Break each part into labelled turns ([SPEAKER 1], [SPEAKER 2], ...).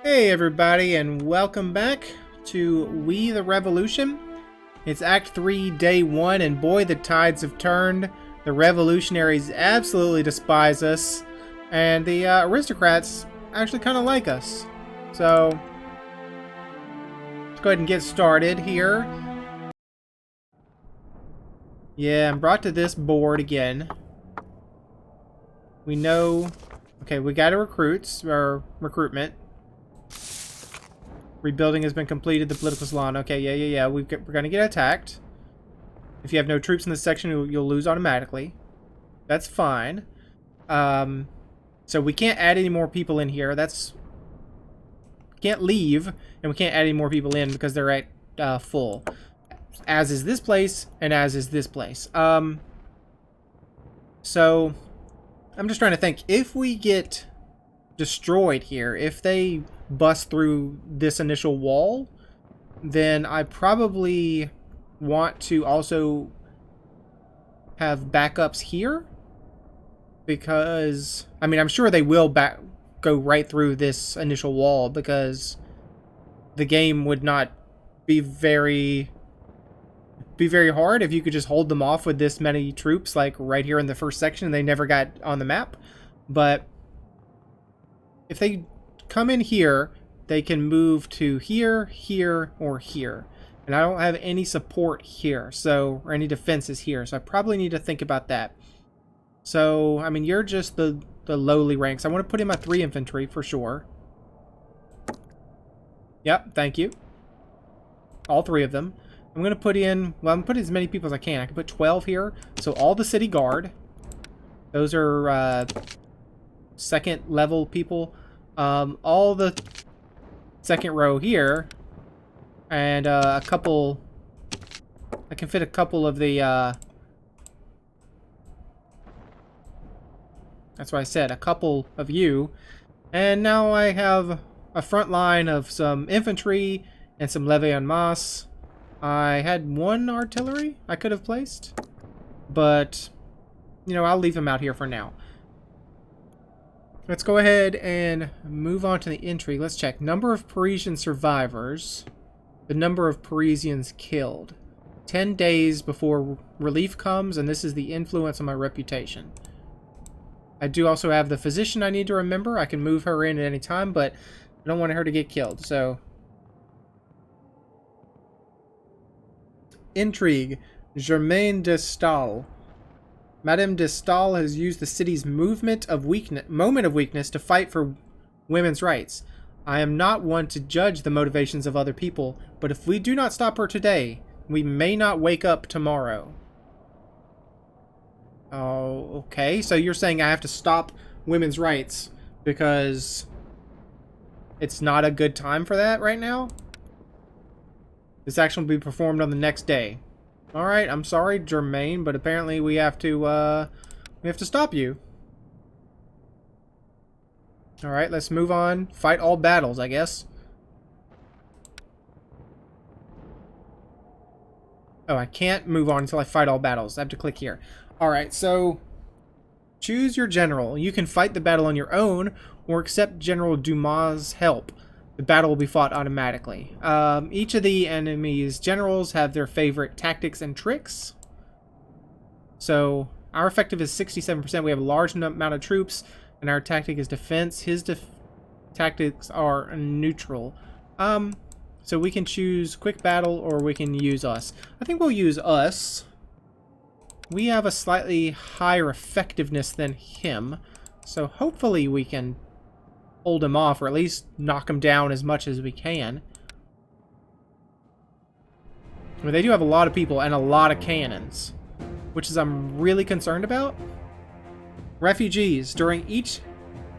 [SPEAKER 1] Hey everybody, and welcome back to We the Revolution. It's Act 3, Day 1, and boy, the tides have turned. The revolutionaries absolutely despise us, and the aristocrats actually kind of like us. So, let's go ahead and get started here. Yeah, I'm brought to this board again. We know... Okay, we got a recruitment. Rebuilding has been completed. The political salon. Okay, yeah. We're going to get attacked. If you have no troops in this section, you'll lose automatically. That's fine. So we can't add any more people in here. Can't leave, and we can't add any more people in because they're at full. As is this place, and as is this place. So I'm just trying to think. If we get destroyed here, if they bust through this initial wall, then I probably want to also have backups here, because I mean, I'm sure they will go right through this initial wall, because the game would not be very hard if you could just hold them off with this many troops, like right here in the first section. They never got on the map. But if they come in here, they can move to here, here, or here. And I don't have any support here, or any defenses here, so I probably need to think about that. So, I mean, you're just the lowly ranks. I want to put in my 3 infantry for sure. Yep, thank you. All 3 of them. I'm going to put in, well, I'm going to put as many people as I can. I can put 12 here. So all the city guard. Those are second level people. All the second row here, and a couple, I can fit a couple of the, that's what I said, a couple of you, and now I have a front line of some infantry and some levy en masse. I had 1 artillery I could have placed, but, you know, I'll leave them out here for now. Let's go ahead and move on to the intrigue. Let's check. Number of Parisian survivors. The number of Parisians killed. 10 days before relief comes, and this is the influence on my reputation. I do also have the physician I need to remember. I can move her in at any time, but I don't want her to get killed, so... Intrigue. Germaine de Stael. Madame de Stael has used the city's moment of weakness to fight for women's rights. I am not one to judge the motivations of other people, but if we do not stop her today, we may not wake up tomorrow. Oh, okay. So you're saying I have to stop women's rights because it's not a good time for that right now? This action will be performed on the next day. Alright, I'm sorry, Germaine, but apparently we have to stop you. Alright, let's move on. Fight all battles, I guess. Oh, I can't move on until I fight all battles. I have to click here. Alright, so... choose your general. You can fight the battle on your own, or accept General Dumas' help. The battle will be fought automatically. Each of the enemy's generals have their favorite tactics and tricks. So, our effective is 67%. We have a large amount of troops, and our tactic is defense. His tactics are neutral. So we can choose quick battle, or we can use us. I think we'll use us. We have a slightly higher effectiveness than him, so hopefully we can hold him off, or at least knock him down as much as we can. I mean, they do have a lot of people and a lot of cannons, which is I'm really concerned about. Refugees. During each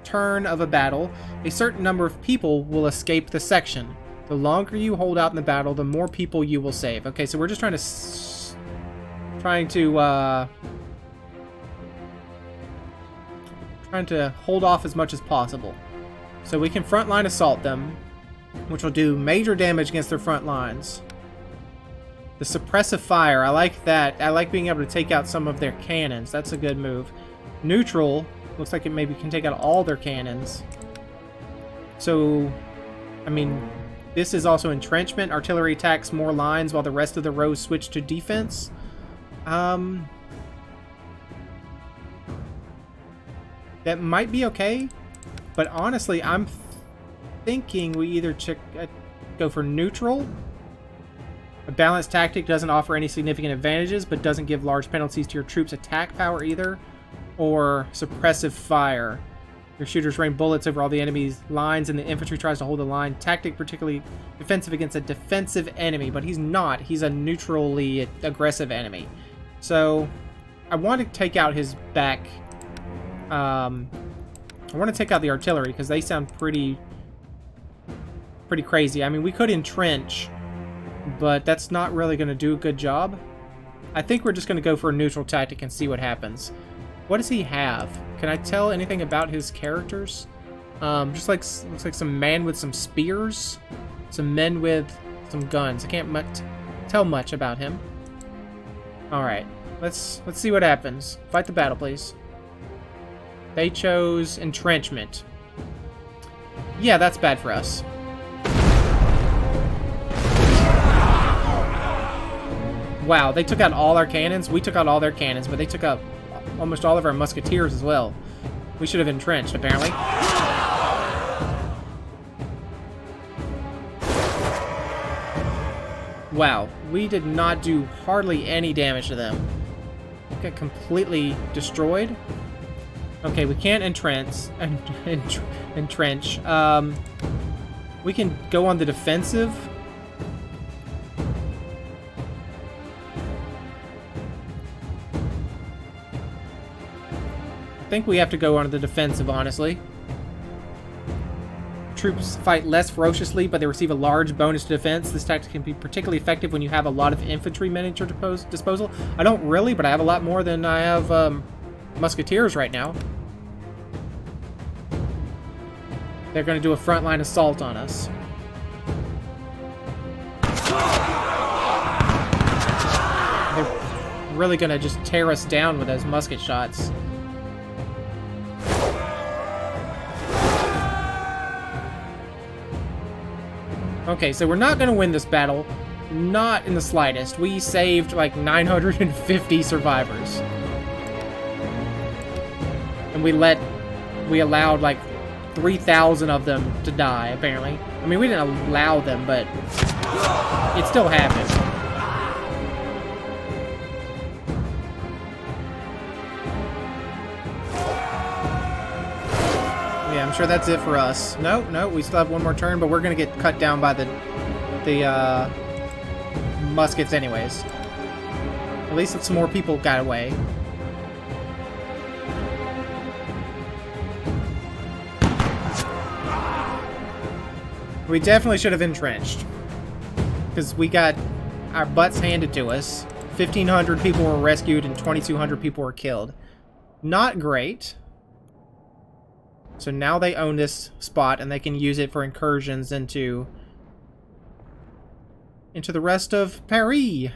[SPEAKER 1] turn of a battle, a certain number of people will escape the section. The longer you hold out in the battle, the more people you will save. Okay, so we're just trying to hold off as much as possible. So we can frontline assault them, which will do major damage against their front lines. The suppressive fire, I like that. I like being able to take out some of their cannons. That's a good move. Neutral, looks like it maybe can take out all their cannons. So I mean, this is also entrenchment. Artillery attacks more lines while the rest of the rows switch to defense. That might be okay, but honestly, I'm thinking we either go for neutral. A balanced tactic doesn't offer any significant advantages, but doesn't give large penalties to your troops' attack power either. Or suppressive fire. Your shooters rain bullets over all the enemy's lines, and the infantry tries to hold the line. Tactic particularly defensive against a defensive enemy, but he's not. He's a neutrally aggressive enemy. So, I want to take out his back. I want to take out the artillery, because they sound pretty crazy. I mean, we could entrench, but that's not really going to do a good job. I think we're just going to go for a neutral tactic and see what happens. What does he have? Can I tell anything about his characters? Just like looks like some man with some spears, some men with some guns. I can't tell much about him. All right, let's see what happens. Fight the battle, please. They chose entrenchment. Yeah, that's bad for us. Wow, they took out all our cannons. We took out all their cannons, but they took out almost all of our musketeers as well. We should have entrenched, apparently. Wow, we did not do hardly any damage to them. Got completely destroyed. Okay, we can't entrench. We can go on the defensive. I think we have to go on the defensive, honestly. Troops fight less ferociously, but they receive a large bonus to defense. This tactic can be particularly effective when you have a lot of infantrymen at your disposal. I don't really, but I have a lot more than I have musketeers right now. They're going to do a frontline assault on us. They're really going to just tear us down with those musket shots. Okay, so we're not going to win this battle. Not in the slightest. We saved like 950 survivors. And we allowed like 3,000 of them to die, apparently. I mean, we didn't allow them, but it still happened. Yeah, I'm sure that's it for us. No, we still have one more turn, but we're gonna get cut down by the muskets anyways. At least some more people got away. We definitely should have entrenched, because we got our butts handed to us. 1,500 people were rescued and 2,200 people were killed. Not great. So now they own this spot, and they can use it for incursions into the rest of Paris.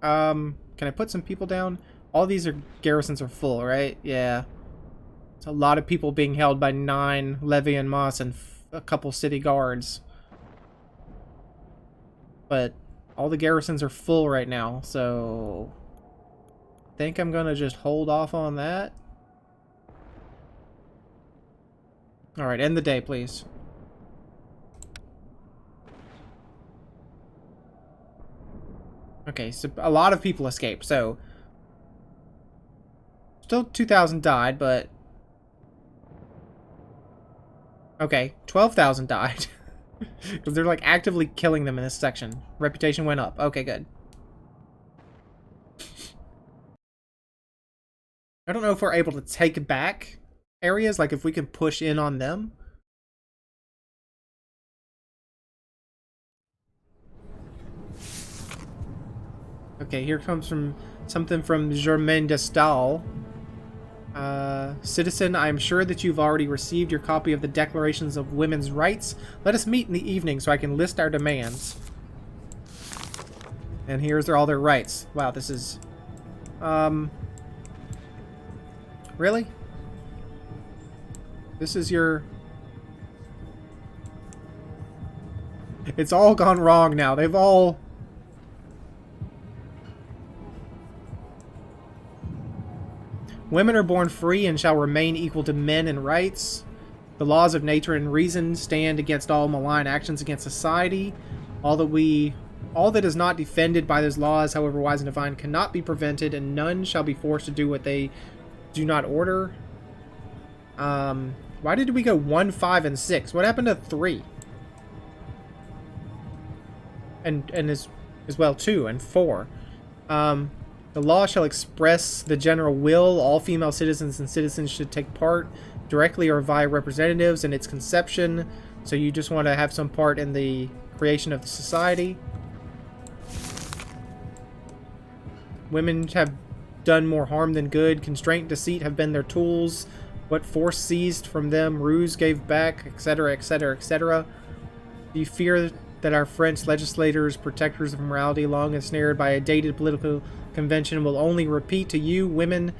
[SPEAKER 1] Can I put some people down? All these garrisons are full, right? Yeah. It's a lot of people being held by 9 levy and Moss and a couple city guards. But all the garrisons are full right now, so I think I'm gonna just hold off on that. Alright, end the day, please. Okay, so a lot of people escaped, so still 2,000 died, but okay, 12,000 died. Because they're like actively killing them in this section. Reputation went up. Okay, good. I don't know if we're able to take back areas, like if we can push in on them. Okay, here comes something from Germain de Stael. Citizen, I am sure that you've already received your copy of the Declarations of Women's Rights. Let us meet in the evening so I can list our demands. And here's all their rights. Wow, this is... Really? This is your... It's all gone wrong now. They've all... Women are born free and shall remain equal to men in rights. The laws of nature and reason stand against all malign actions against society. All that is not defended by those laws, however wise and divine, cannot be prevented, and none shall be forced to do what they do not order. Why did we go 1, 5, and 6? What happened to 3? And as well 2 and 4. The law shall express the general will. All female citizens and citizens should take part directly or via representatives in its conception. So you just want to have some part in the creation of the society. Women have done more harm than good. Constraint and deceit have been their tools. What force seized from them, ruse gave back, etc., etc., etc. Do you fear that our French legislators, protectors of morality, long ensnared by a dated political convention, will only repeat to you, women,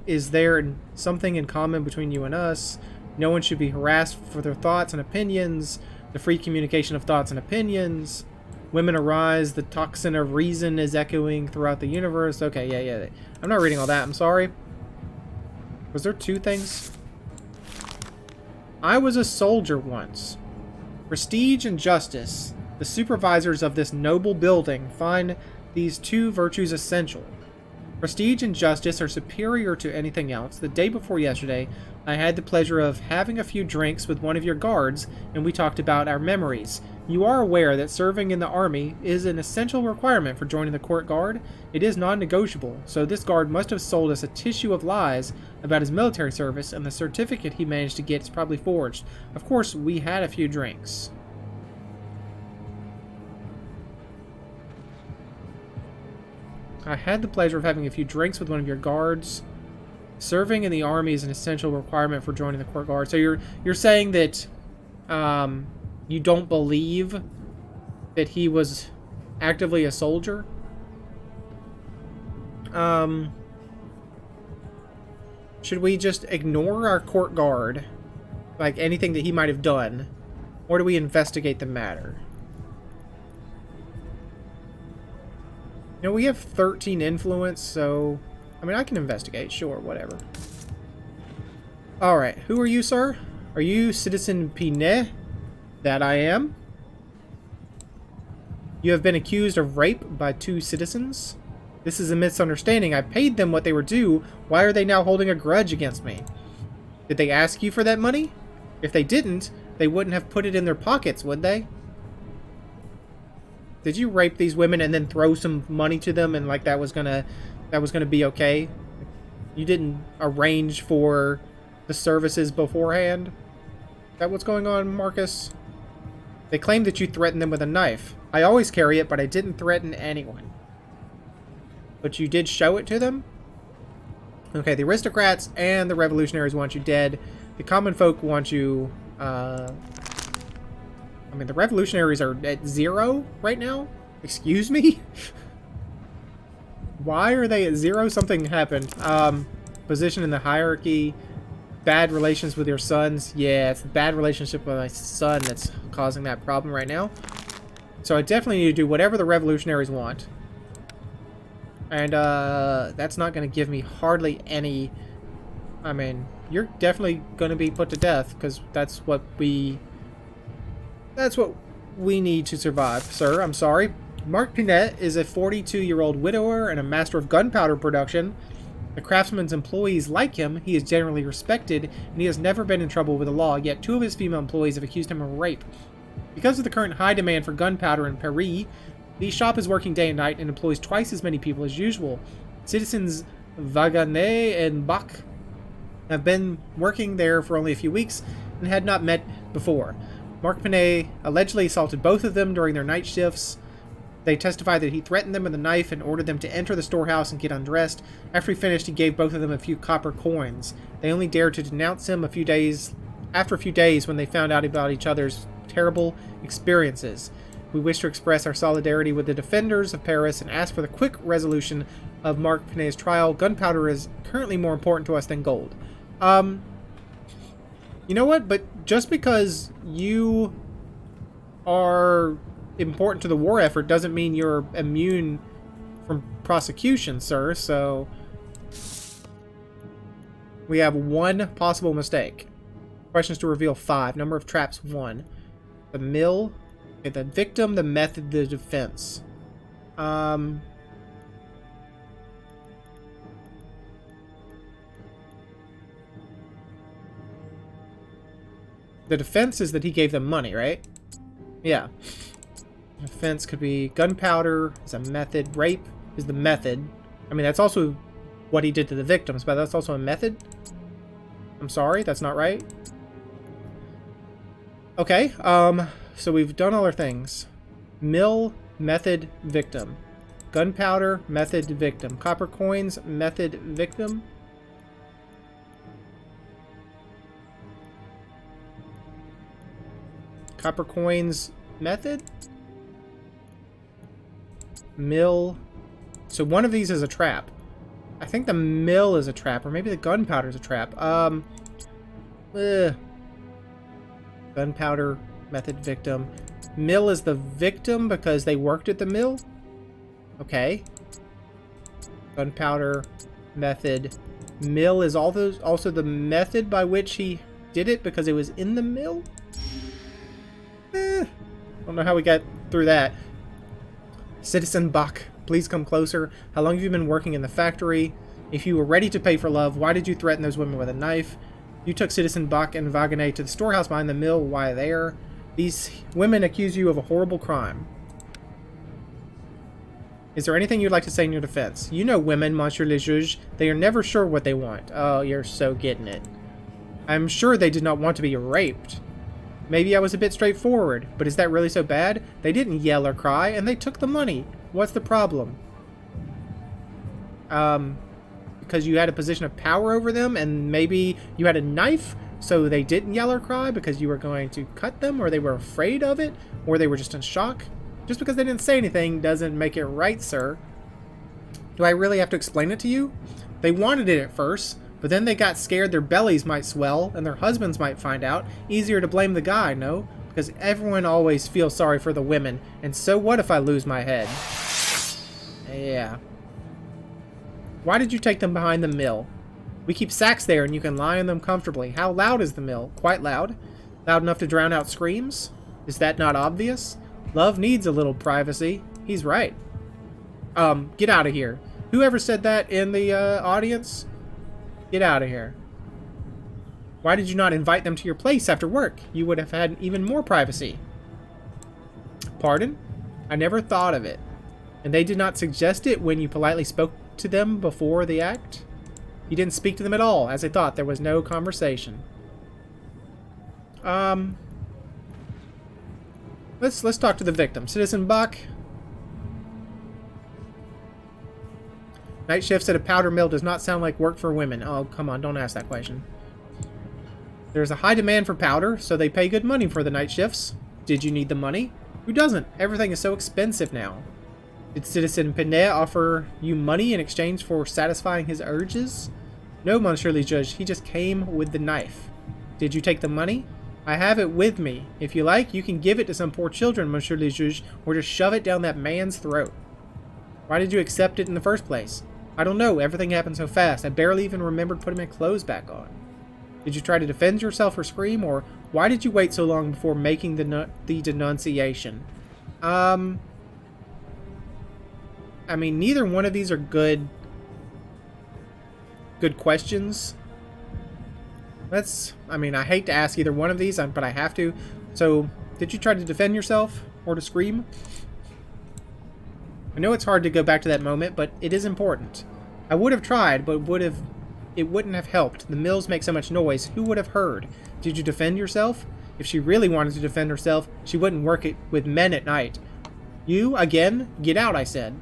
[SPEAKER 1] is there something in common between you and us? No one should be harassed for their thoughts and opinions. The free communication of thoughts and opinions. Women arise. The tocsin of reason is echoing throughout the universe. Okay, yeah. I'm not reading all that. I'm sorry. Was there 2 things? I was a soldier once. Prestige and justice. The supervisors of this noble building find these 2 virtues essential. Prestige and justice are superior to anything else. The day before yesterday, I had the pleasure of having a few drinks with one of your guards, and we talked about our memories. You are aware that serving in the army is an essential requirement for joining the court guard. It is non-negotiable, so this guard must have sold us a tissue of lies about his military service, and the certificate he managed to get is probably forged. Of course, we had a few drinks. I had the pleasure of having a few drinks with one of your guards. Serving in the army is an essential requirement for joining the court guard. So you're saying that you don't believe that he was actively a soldier? Should we just ignore our court guard, like anything that he might have done, or do we investigate the matter? You know, we have 13 influence, so... I mean, I can investigate, sure, whatever. Alright, who are you, sir? Are you Citizen Pinet? That I am. You have been accused of rape by 2 citizens. This is a misunderstanding. I paid them what they were due. Why are they now holding a grudge against me? Did they ask you for that money? If they didn't, they wouldn't have put it in their pockets, would they? Did you rape these women and then throw some money to them and like that was gonna be okay? You didn't arrange for the services beforehand? Is that what's going on, Marcus? They claim that you threatened them with a knife. I always carry it, but I didn't threaten anyone. But you did show it to them? Okay, the aristocrats and the revolutionaries want you dead. The common folk want you, I mean, the revolutionaries are at 0 right now? Excuse me? Why are they at 0? Something happened. Position in the hierarchy. Bad relations with your sons. Yeah, it's the bad relationship with my son that's causing that problem right now. So I definitely need to do whatever the revolutionaries want. And, that's not going to give me hardly any... I mean, you're definitely going to be put to death, because that's what we need to survive, sir. I'm sorry. Marc Pinet is a 42-year-old widower and a master of gunpowder production. The craftsman's employees like him. He is generally respected, and he has never been in trouble with the law, yet 2 of his female employees have accused him of rape. Because of the current high demand for gunpowder in Paris, the shop is working day and night and employs twice as many people as usual. Citizens Vaganet and Bach have been working there for only a few weeks and had not met before. Marc Pinet allegedly assaulted both of them during their night shifts. They testified that he threatened them with a knife and ordered them to enter the storehouse and get undressed. After he finished, he gave both of them a few copper coins. They only dared to denounce him after a few days when they found out about each other's terrible experiences. We wish to express our solidarity with the defenders of Paris and ask for the quick resolution of Marc Pinet's trial. Gunpowder is currently more important to us than gold. You know what? But just because you are important to the war effort doesn't mean you're immune from prosecution, sir. So we have one possible mistake. Questions to reveal 5. Number of traps 1. The mill, okay, the victim, the method, the defense. The defense is that he gave them money, right? Yeah. Defense could be gunpowder is a method. Rape is the method. I mean, that's also what he did to the victims, but that's also a method. I'm sorry, that's not right. Okay, so we've done all our things. Mill, method, victim. Gunpowder, method, victim. Copper coins, method, victim. Copper coins, method. Mill. So one of these is a trap. I think the mill is a trap, or maybe the gunpowder is a trap. Gunpowder, method, victim. Mill is the victim because they worked at the mill. Okay. Gunpowder, method. Mill is also the method by which he did it because it was in the mill. Don't know how we got through that. Citizen Buck, please come closer. How long have you been working in the factory? If you were ready to pay for love, why did you threaten those women with a knife? You took Citizen Buck and Wagner to the storehouse behind the mill. Why there? These women accuse you of a horrible crime. Is there anything you'd like to say in your defense? You know women, Monsieur le Juge. They are never sure what they want. Oh, you're so getting it. I'm sure they did not want to be raped. Maybe I was a bit straightforward, but is that really so bad? They didn't yell or cry, and they took the money. What's the problem? Because you had a position of power over them, and maybe you had a knife, so they didn't yell or cry because you were going to cut them, or they were afraid of it, or they were just in shock. Just because they didn't say anything doesn't make it right, sir. Do I really have to explain it to you? They wanted it at first, but then they got scared their bellies might swell and their husbands might find out. Easier to blame the guy, no? Because everyone always feels sorry for the women. And so what if I lose my head? Yeah. Why did you take them behind the mill? We keep sacks there and you can lie on them comfortably. How loud is the mill? Quite loud. Loud enough to drown out screams? Is that not obvious? Love needs a little privacy. He's right. Get out of here. Whoever said that in the audience? Get out of here. Why did you not invite them to your place after work? You would have had even more privacy. Pardon? I never thought of it. And they did not suggest it when you politely spoke to them before the act? You didn't speak to them at all, as I thought. There was no conversation. Let's talk to the victim. Citizen Buck. Night shifts at a powder mill does not sound like work for women. Oh, come on, don't ask that question. There's a high demand for powder, so they pay good money for the night shifts. Did you need the money? Who doesn't? Everything is so expensive now. Did Citizen Pinet offer you money in exchange for satisfying his urges? No, Monsieur le Juge. He just came with the knife. Did you take the money? I have it with me. If you like, you can give it to some poor children, Monsieur le Juge, or just shove it down that man's throat. Why did you accept it in the first place? I don't know. Everything happened so fast. I barely even remembered putting my clothes back on. Did you try to defend yourself or scream, or why did you wait so long before making the denunciation? I mean, neither one of these are good questions. I mean, I hate to ask either one of these, but I have to. So, did you try to defend yourself or to scream? I know it's hard to go back to that moment, but it is important. I would have tried, but it wouldn't have helped. The mills make so much noise. Who would have heard? Did you defend yourself? If she really wanted to defend herself, she wouldn't work it with men at night. You, again? Get out, I said.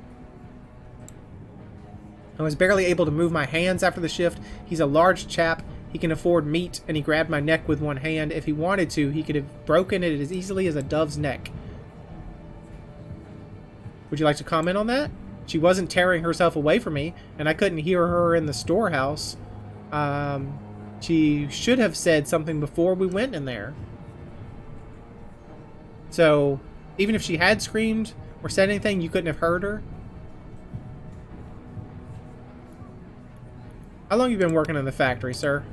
[SPEAKER 1] I was barely able to move my hands after the shift. He's a large chap. He can afford meat, and he grabbed my neck with one hand. If he wanted to, he could have broken it as easily as a dove's neck. Would you like to comment on that? She wasn't tearing herself away from me, and I couldn't hear her in the storehouse. She should have said something before we went in there. So even if she had screamed or said anything, you couldn't have heard her. How long have you been working in the factory, sir?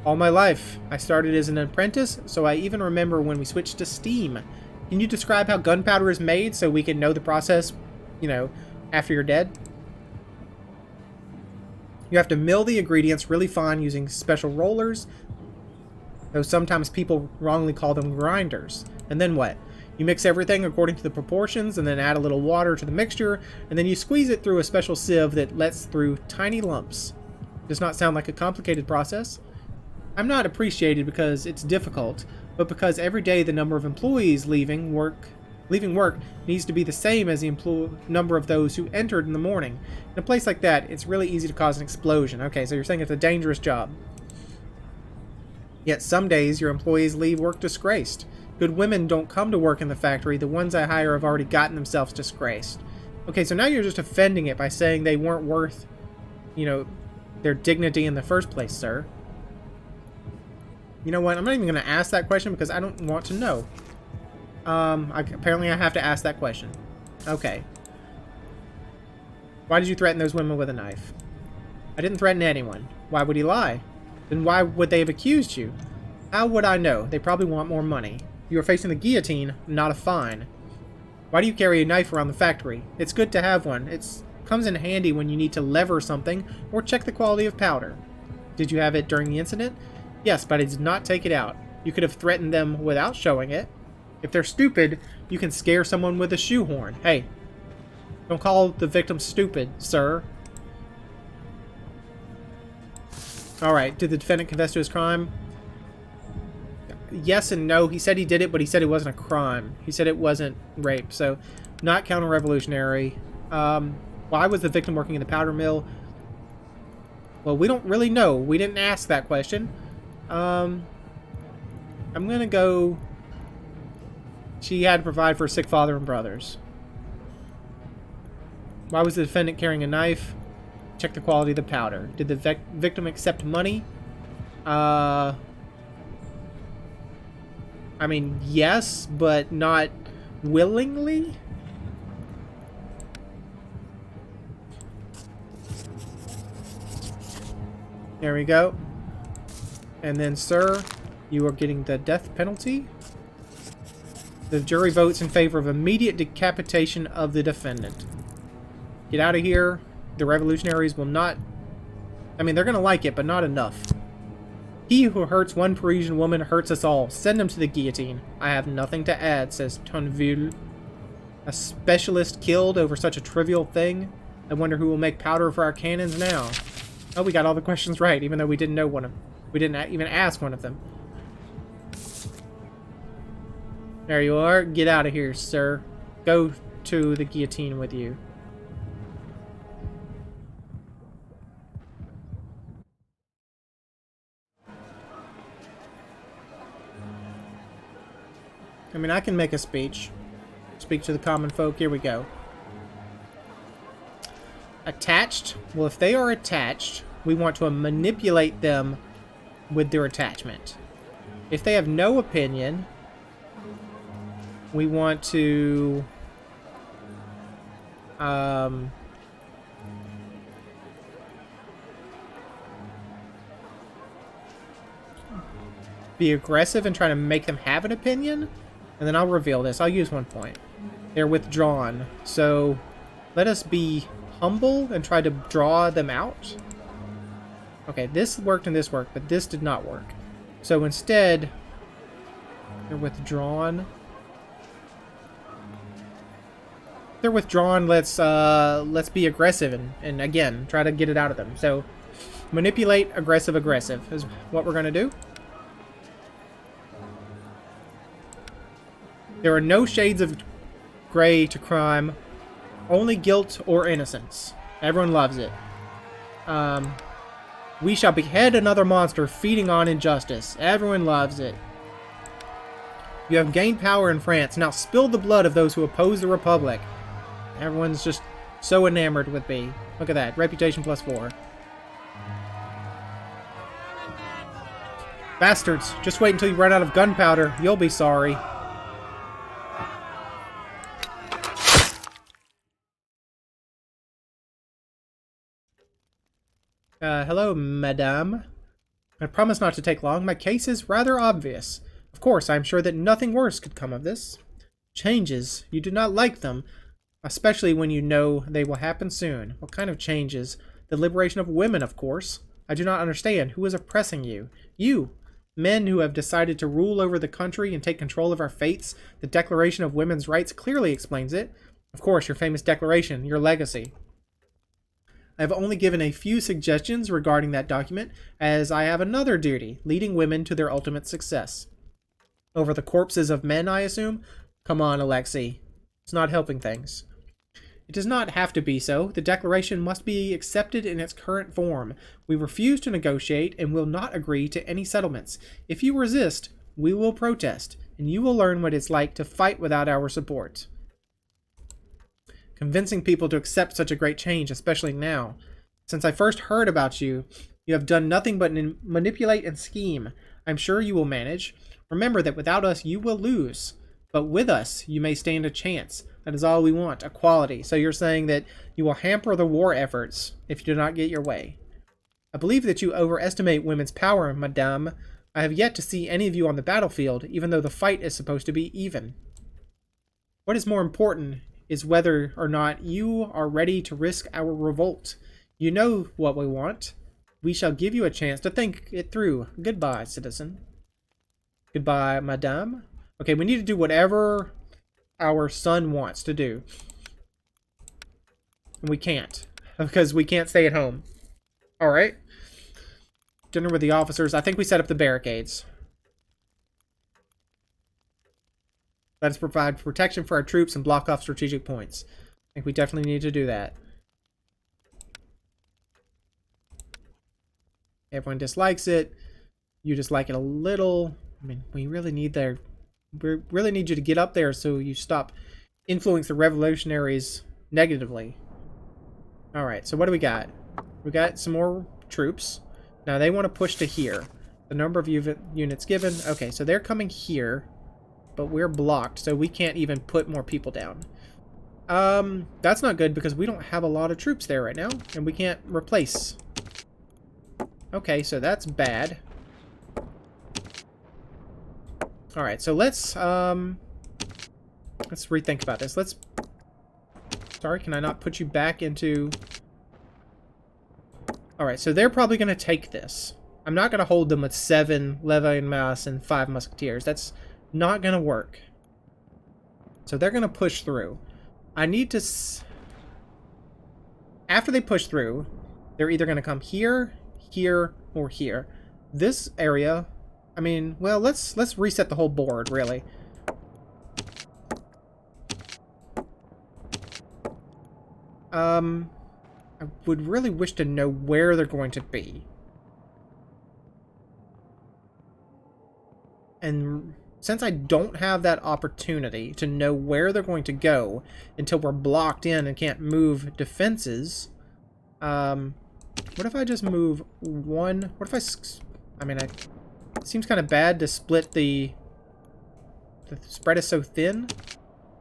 [SPEAKER 1] All my life. I started as an apprentice, so I even remember when we switched to steam. Can you describe how gunpowder is made so we can know the process, you know, after you're dead? You have to mill the ingredients really fine using special rollers, though sometimes people wrongly call them grinders. And then what? You mix everything according to the proportions and then add a little water to the mixture, and then you squeeze it through a special sieve that lets through tiny lumps. Does not sound like a complicated process. I'm not appreciated because it's difficult, but because every day the number of employees leaving work needs to be the same as the number of those who entered in the morning. In a place like that, it's really easy to cause an explosion. Okay, so you're saying it's a dangerous job. Yet some days your employees leave work disgraced. Good women don't come to work in the factory. The ones I hire have already gotten themselves disgraced. Okay, so now you're just offending it by saying they weren't worth, you know, their dignity in the first place, sir. You know what? I'm not even going to ask that question because I don't want to know. Apparently I have to ask that question. Okay. Why did you threaten those women with a knife? I didn't threaten anyone. Why would he lie? Then why would they have accused you? How would I know? They probably want more money. You are facing the guillotine, not a fine. Why do you carry a knife around the factory? It's good to have one. It comes in handy when you need to lever something or check the quality of powder. Did you have it during the incident? Yes, but I did not take it out. You could have threatened them without showing it. If they're stupid, you can scare someone with a shoehorn. Hey, don't call the victim stupid, sir. Alright, did the defendant confess to his crime? Yes and no. He said he did it, but he said it wasn't a crime. He said it wasn't rape, so not counter-revolutionary. Why was the victim working in the powder mill? Well, we don't really know. We didn't ask that question. I'm gonna go... She had to provide for a sick father and brothers. Why was the defendant carrying a knife? Check the quality of the powder. Did the victim accept money? I mean, yes, but not willingly? There we go. And then, sir, you are getting the death penalty. The jury votes in favor of immediate decapitation of the defendant. Get out of here. The revolutionaries will not... I mean, they're going to like it, but not enough. He who hurts one Parisian woman hurts us all. Send him to the guillotine. I have nothing to add, says Tonville. A specialist killed over such a trivial thing? I wonder who will make powder for our cannons now. Oh, we got all the questions right, even though we didn't know one of them. We didn't even ask one of them. There you are. Get out of here, sir. Go to the guillotine with you. I mean, I can make a speech. Speak to the common folk. Here we go. Attached. Well, if they are attached, we want to manipulate them with their attachment. If they have no opinion, we want to... be aggressive and try to make them have an opinion. And then I'll reveal this. I'll use one point. They're withdrawn. So let us be humble and try to draw them out. Okay, this worked and this worked, but this did not work. So instead, they're withdrawn. They're withdrawn. Let's be aggressive and again try to get it out of them. So manipulate, aggressive, aggressive is what we're gonna do. There are no shades of gray to crime, only guilt or innocence. Everyone loves it. We shall behead another monster feeding on injustice. Everyone loves it. You have gained power in France. Now spill the blood of those who oppose the Republic. Everyone's just so enamored with me. Look at that. Reputation +4. Bastards. Just wait until you run out of gunpowder. You'll be sorry. Hello, madame. I promise not to take long. My case is rather obvious. Of course, I am sure that nothing worse could come of this. Changes. You do not like them, especially when you know they will happen soon. What kind of changes? The liberation of women, of course. I do not understand. Who is oppressing you? You. Men who have decided to rule over the country and take control of our fates. The Declaration of Women's Rights clearly explains it. Of course, your famous declaration, your legacy. I have only given a few suggestions regarding that document, as I have another duty, leading women to their ultimate success. Over the corpses of men, I assume? Come on, Alexei. It's not helping things. It does not have to be so. The declaration must be accepted in its current form. We refuse to negotiate and will not agree to any settlements. If you resist, we will protest, and you will learn what it's like to fight without our support. Convincing people to accept such a great change, especially now. Since I first heard about you, you have done nothing but manipulate and scheme. I'm sure you will manage. Remember that without us, you will lose. But with us, you may stand a chance. That is all we want, equality. So you're saying that you will hamper the war efforts if you do not get your way. I believe that you overestimate women's power, madame. I have yet to see any of you on the battlefield, even though the fight is supposed to be even. What is more important is whether or not you are ready to risk our revolt. You know what we want. We shall give you a chance to think it through. Goodbye, citizen. Goodbye, madame. Okay, we need to do whatever our son wants to do. And we can't, because we can't stay at home. Alright. Dinner with the officers. I think we set up the barricades. Let us provide protection for our troops and block off strategic points. I think we definitely need to do that. Everyone dislikes it. You dislike it a little. I mean, we really need you to get up there so you stop influencing the revolutionaries negatively. Alright, so what do we got? We got some more troops. Now they want to push to here. The number of units given. Okay, so they're coming here. But we're blocked, so we can't even put more people down. That's not good because we don't have a lot of troops there right now. And we can't replace. Okay, so that's bad. Alright, so let's rethink about this. Sorry, can I not put you back into... Alright, so they're probably going to take this. I'm not going to hold them with 7 Levi and Mass and 5 Musketeers. That's not going to work. So they're going to push through. I need to... After they push through, they're either going to come here, here, or here. This area... I mean, well, let's reset the whole board, really. I would really wish to know where they're going to be. And since I don't have that opportunity to know where they're going to go until we're blocked in and can't move defenses, what if I just move one? What if I mean, it seems kind of bad to split the spread is so thin.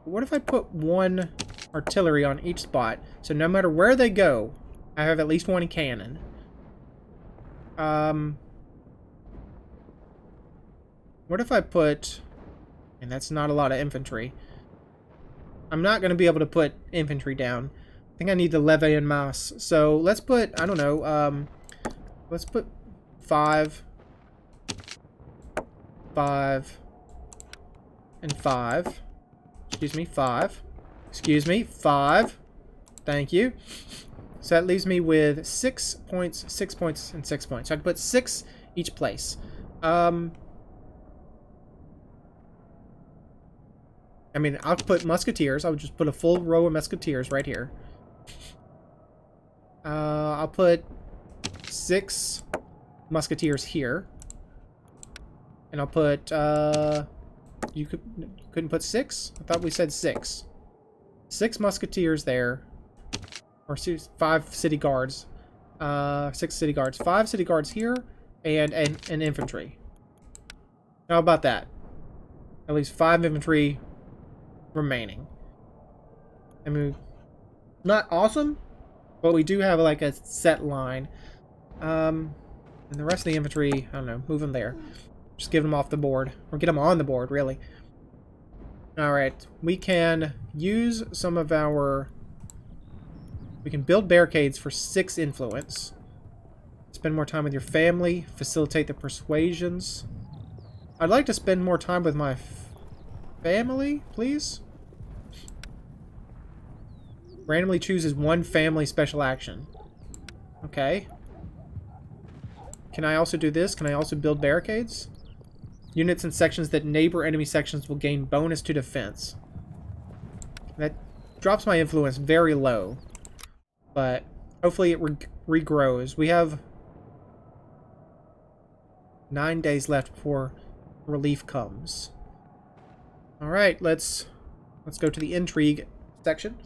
[SPEAKER 1] What if I put one artillery on each spot, so no matter where they go, I have at least one cannon. What if I put... And that's not a lot of infantry. I'm not going to be able to put infantry down. I think I need the levy en masse. So let's put, I don't know, let's put 5, 5, and 5. Excuse me, 5. Excuse me, 5. Thank you. So that leaves me with 6 points, 6 points, and 6 points. So I can put 6 each place. I mean, I'll put musketeers. I'll just put a full row of musketeers right here. I'll put 6 musketeers here. And I'll put, you couldn't put 6? I thought we said 6. 6 musketeers there. Or 5 city guards. 6 city guards. 5 city guards here. And an infantry. How about that? At least 5 infantry remaining. I mean, not awesome, but we do have like a set line. And the rest of the infantry, I don't know, move them there. Just give them off the board. Or get them on the board, really. Alright, we can use some of our... We can build barricades for 6 influence. Spend more time with your family. Facilitate the persuasions. I'd like to spend more time with my family, please. Randomly chooses 1 family special action. Okay. Can I also do this? Can I also build barricades? Units and sections that neighbor enemy sections will gain bonus to defense. That drops my influence very low. But hopefully it regrows. We have 9 days left before relief comes. Alright, let's go to the intrigue section.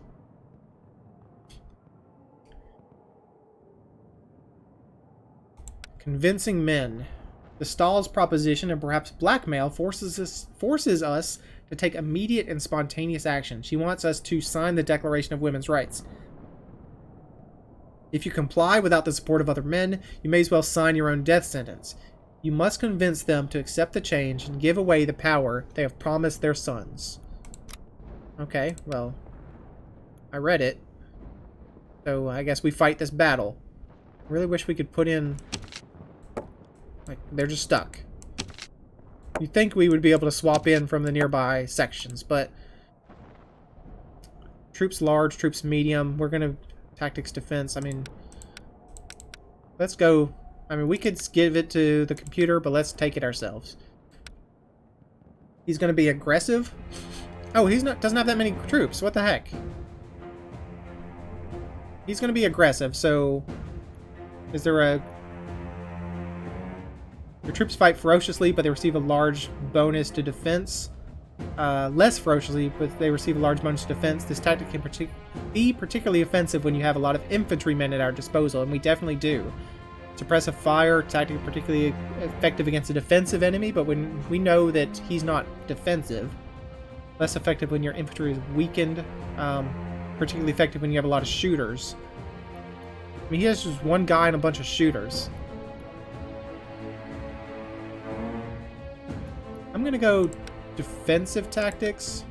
[SPEAKER 1] Convincing men. The Stahl's proposition and perhaps blackmail forces us to take immediate and spontaneous action. She wants us to sign the Declaration of Women's Rights. If you comply without the support of other men, you may as well sign your own death sentence. You must convince them to accept the change and give away the power they have promised their sons. Okay, well, I read it. So I guess we fight this battle. I really wish we could put in... Like, they're just stuck. You'd think we would be able to swap in from the nearby sections, but... Troops large, troops medium. We're gonna... Tactics defense, I mean... Let's go... I mean, we could give it to the computer, but let's take it ourselves. He's gonna be aggressive? Oh, he's not... Doesn't have that many troops. What the heck? He's gonna be aggressive, so... Is there a... Your troops fight ferociously, but they receive a large bonus to defense. Less ferociously, but they receive a large bonus to defense. This tactic can be particularly offensive when you have a lot of infantrymen at our disposal, and we definitely do. Suppressive fire, tactic particularly effective against a defensive enemy, but when we know that he's not defensive. Less effective when your infantry is weakened. Particularly effective when you have a lot of shooters. I mean, he has just 1 guy and a bunch of shooters. I'm gonna go defensive tactics.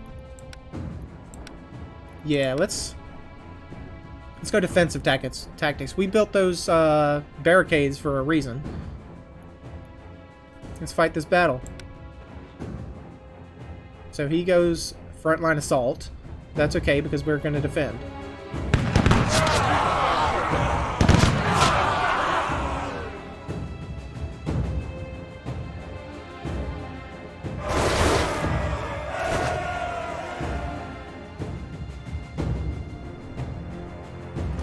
[SPEAKER 1] Yeah, let's go defensive tactics. We built those barricades for a reason. Let's fight this battle. So he goes frontline assault. That's okay because we're gonna defend.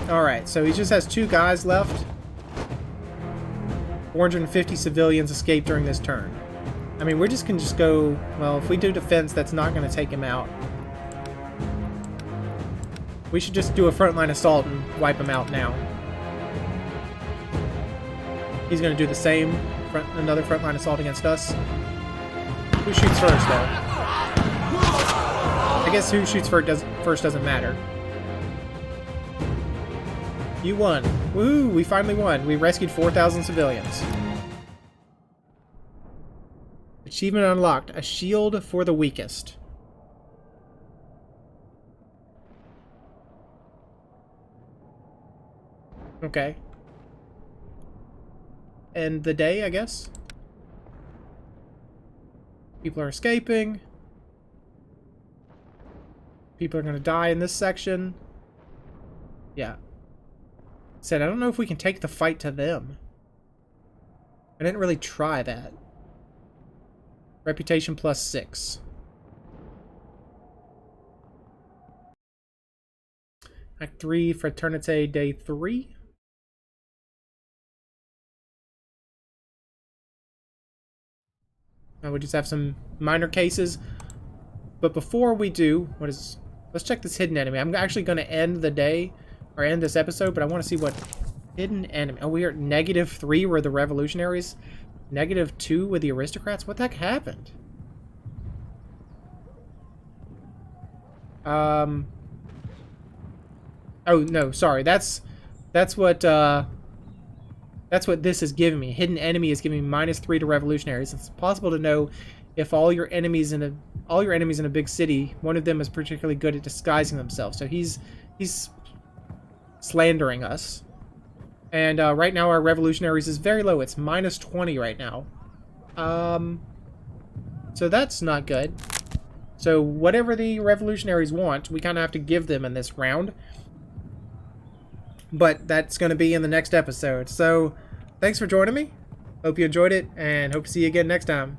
[SPEAKER 1] Alright, so he just has 2 guys left. 450 civilians escaped during this turn. I mean, we can just go... Well, if we do defense, that's not going to take him out. We should just do a frontline assault and wipe him out now. He's going to do the same. Another frontline assault against us. Who shoots first, though? I guess who shoots first doesn't matter. You won. Woohoo! We finally won. We rescued 4,000 civilians. Achievement unlocked. A shield for the weakest. Okay. End the day, I guess. People are escaping. People are going to die in this section. Yeah. Said, I don't know if we can take the fight to them. I didn't really try that. Reputation +6. Act 3, Fraternité Day 3. Now we just have some minor cases. But before we do, let's check this hidden enemy. I'm actually going to end the day. Or end this episode, but I want to see what hidden enemy. Oh, we are at -3 were the revolutionaries. -2 with the aristocrats. What the heck happened? Oh no, sorry. That's what That's what this is giving me. Hidden enemy is giving me -3 to revolutionaries. It's possible to know if all your enemies in a big city, one of them is particularly good at disguising themselves. So he's slandering us. And right now our revolutionaries is very low. It's -20 right now. So that's not good. So whatever the revolutionaries want, we kind of have to give them in this round. But that's going to be in the next episode. So thanks for joining me. Hope you enjoyed it, and hope to see you again next time.